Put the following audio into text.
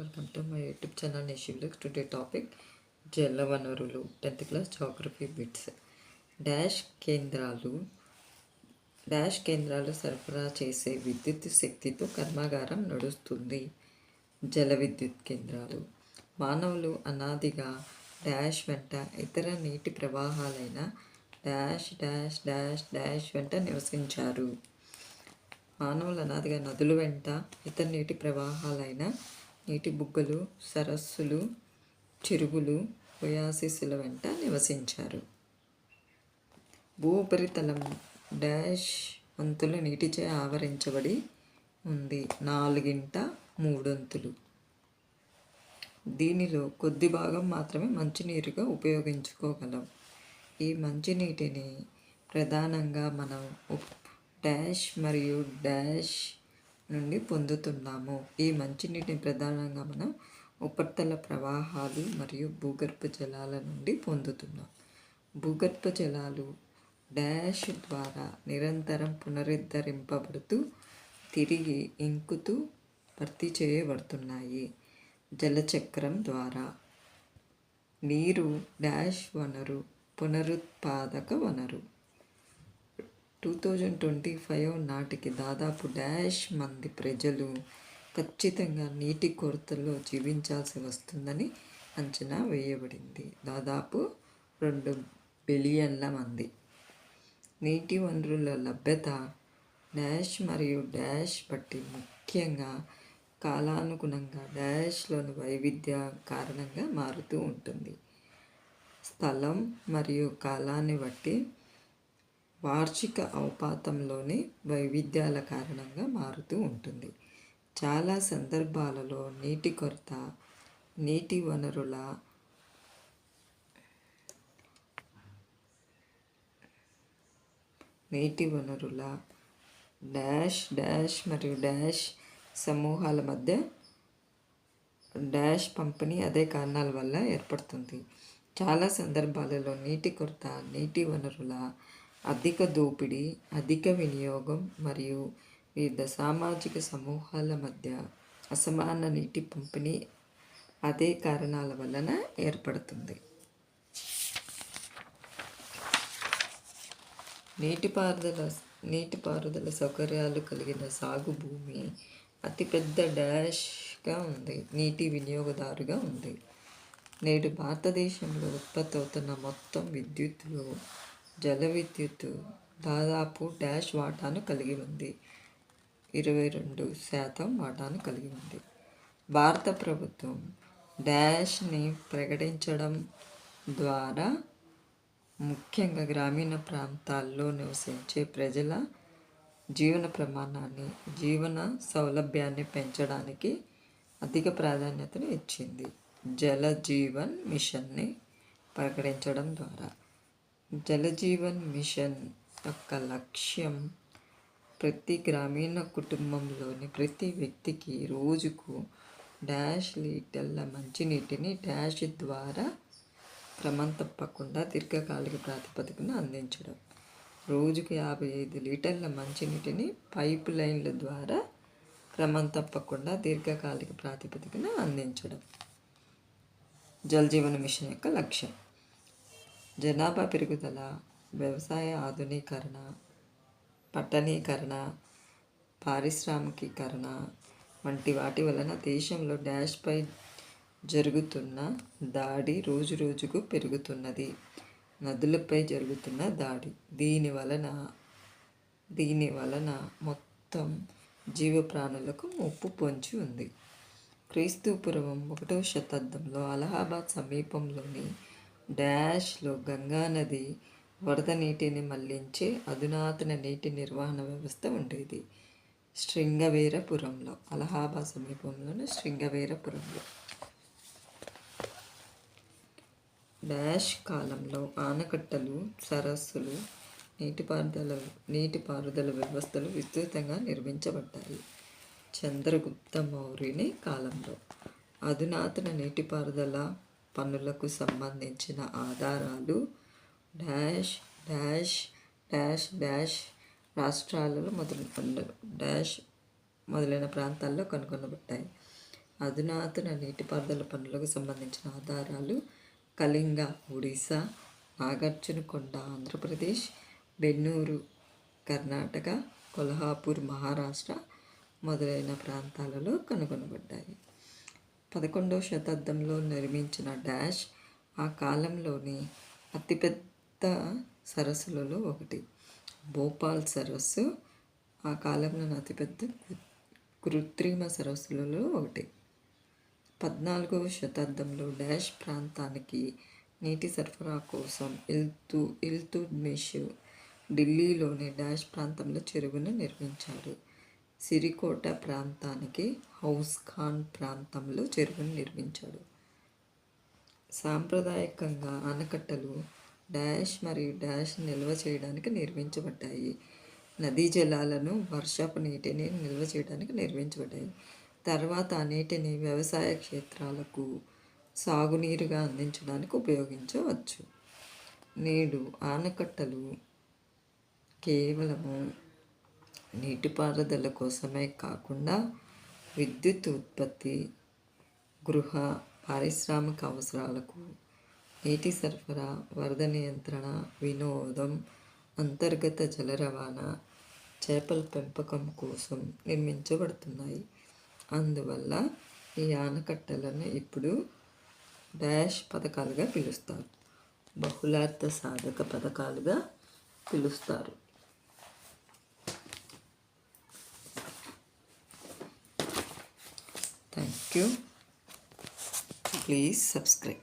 Welcome to my YouTube channel నిషివ్లెక్స్. Today topic జల వనరులు 10th class geography bits. Dash కేంద్రాలు సరఫరా చేసే విద్యుత్ శక్తితో కర్మాగారం నడుస్తుంది. జల విద్యుత్ కేంద్రాలు. మానవులు అనాదిగా డాష్ వెంట ఇతర నీటి ప్రవాహాలైన డాష్ డాష్ డాష్ డాష్ వెంట నివసించారు. మానవులు అనాదిగా నదుల వెంట ఇతర నీటి ప్రవాహాలైన నీటి బుగ్గలు, సరస్సులు, చెరువులు, ఒయాసిస్ల వెంట నివసించారు. భూ ఉపరితలం డాష్ వంతులు నీటిచే ఆవరించబడి ఉంది. 4/3. దీనిలో కొద్ది భాగం మాత్రమే మంచినీరుగా ఉపయోగించుకోగలం. ఈ మంచినీటిని ప్రధానంగా మనం డాష్ మరియు డాష్ నుండి పొందుతున్నాము. ఈ మంచినీటిని ప్రధానంగా మనం ఉపరితల ప్రవాహాలు మరియు భూగర్భ జలాల నుండి పొందుతున్నాం. భూగర్భ జలాలు డాష్ ద్వారా నిరంతరం పునరుద్ధరింపబడుతూ తిరిగి ఇంకుతూ భర్తీ చేయబడుతున్నాయి. జలచక్రం ద్వారా నీరు డాష్ వనరు, పునరుత్పాదక వనరు. 2025 నాటికి దాదాపు డాష్ మంది ప్రజలు ఖచ్చితంగా నీటి కొరతలో జీవించాల్సి వస్తుందని అంచనా వేయబడింది. దాదాపు 2 బిలియన్ల మంది. నీటి వనరుల లభ్యత డాష్ మరియు డాష్ బట్టి ముఖ్యంగా కాలానుగుణంగా డాష్లోని వైవిధ్య కారణంగా మారుతూ ఉంటుంది. స్థలం మరియు కాలాన్ని బట్టి వార్షిక అవపాతంలోని వైవిధ్యాల కారణంగా మారుతూ ఉంటుంది. చాలా సందర్భాలలో నీటి కొరత నీటి వనరుల డాష్ డాష్ మరియు డాష్ సమూహాల మధ్య డాష్ పంపిణీ అదే కారణాల వల్ల ఏర్పడుతుంది. చాలా సందర్భాలలో నీటి కొరత నీటి వనరుల అధిక దోపిడీ, అధిక వినియోగం మరియు వివిధ సామాజిక సమూహాల మధ్య అసమాన నీటి పంపిణీ అదే కారణాల వలన ఏర్పడుతుంది. నీటిపారుదల సౌకర్యాలు కలిగిన సాగు భూమి అతిపెద్ద డాష్గా ఉంది. నీటి వినియోగదారుగా ఉంది. నేడు భారతదేశంలో ఉత్పత్తి అవుతున్న మొత్తం విద్యుత్తులో జల విద్యుత్తు దాదాపు డాష్ వాటాను కలిగి ఉంది. 22% వాటాను కలిగి ఉంది. భారత ప్రభుత్వం డాష్ని ప్రకటించడం ద్వారా ముఖ్యంగా గ్రామీణ ప్రాంతాల్లో నివసించే ప్రజల జీవన ప్రమాణాన్ని, జీవన సౌలభ్యాన్ని పెంచడానికి అధిక ప్రాధాన్యతను ఇచ్చింది. జల జీవన్ మిషన్ని ప్రకటించడం ద్వారా జల జీవన్ మిషన్ యొక్క లక్ష్యం ప్రతి గ్రామీణ కుటుంబంలోని ప్రతి వ్యక్తికి రోజుకు డాష్ లీటర్ల మంచినీటిని డాష్ ద్వారా క్రమం తప్పకుండా దీర్ఘకాలిక ప్రాతిపదికన అందించడం. రోజుకు 55 లీటర్ల మంచినీటిని పైప్ లైన్ల ద్వారా క్రమం తప్పకుండా దీర్ఘకాలిక ప్రాతిపదికన అందించడం జల్ జీవన్ మిషన్ యొక్క లక్ష్యం. జనాభా పెరుగుదల, వ్యవసాయ ఆధునీకరణ, పట్టణీకరణ, పారిశ్రామికీకరణ వంటి వాటి వలన దేశంలో డాష్పై జరుగుతున్న దాడి రోజురోజుకు పెరుగుతున్నది. నదులపై జరుగుతున్న దాడి దీని వలన మొత్తం జీవప్రాణులకు ముప్పు పొంచి ఉంది. క్రీస్తుపూర్వం 1వ శతాబ్దంలో అలహాబాద్ సమీపంలోని డాష్లో గంగానది వరద నీటిని మళ్లించే అధునాతన నీటి నిర్వహణ వ్యవస్థ ఉండేది. శృంగవేరపురంలో, అలహాబాద్ సమీపంలోని శృంగవేరపురంలో. డాష్ కాలంలో ఆనకట్టలు, సరస్సులు, నీటిపారుదల వ్యవస్థలు విస్తృతంగా నిర్మించబడ్డాయి. చంద్రగుప్త మౌర్యుని కాలంలో అధునాతన నీటిపారుదల పనులకు సంబంధించిన ఆధారాలు డాష్ డాష్ డాష్ డాష్ రాష్ట్రాలలో మొదలైన ప్రాంతాల్లో కనుగొనబడ్డాయి. అధునాతన నీటిపారుదల పనులకు సంబంధించిన ఆధారాలు కళింగ ఒడిశా, నాగార్జునకొండ ఆంధ్రప్రదేశ్, బెన్నూరు కర్ణాటక, కొల్హాపూర్ మహారాష్ట్ర మొదలైన ప్రాంతాలలో కనుగొనబడ్డాయి. 11వ శతాబ్దంలో నిర్మించిన డాష్ ఆ కాలంలోని అతిపెద్ద సరస్సులలో ఒకటి. భోపాల్ సరస్సు ఆ కాలంలోని అతిపెద్ద కృత్రిమ సరస్సులలో ఒకటి. 14వ శతాబ్దంలో డాష్ ప్రాంతానికి నీటి సరఫరా కోసం ఇల్తుత్మిష్ ఢిల్లీలోని డాష్ ప్రాంతంలో చెరువును నిర్మించాడు. సిరికోట ప్రాంతానికి హౌస్ ఖాన్ ప్రాంతంలో చెరువును నిర్మించాడు. సాంప్రదాయకంగా ఆనకట్టలు డాష్ మరియు డాష్ నిల్వ చేయడానికి నిర్మించబడ్డాయి. నదీ జలాలను, వర్షపు నీటిని నిల్వ చేయడానికి నిర్మించబడ్డాయి. తర్వాత ఆ నీటిని వ్యవసాయ క్షేత్రాలకు సాగునీరుగా అందించడానికి ఉపయోగించవచ్చు. నేడు ఆనకట్టలు కేవలము నీటిపారుదల కోసమే కాకుండా విద్యుత్ ఉత్పత్తి, గృహ, పారిశ్రామిక అవసరాలకు, నీటి సరఫరా, వరద నియంత్రణ, వినోదం, అంతర్గత జల రవాణా, చేపల పెంపకం కోసం నిర్మించబడుతున్నాయి. అందువల్ల ఈ ఆనకట్టలను ఇప్పుడు డాష్ పథకాలుగా పిలుస్తారు, బహుళార్థ సాధక పథకాలుగా పిలుస్తారు. Thank you. Please subscribe.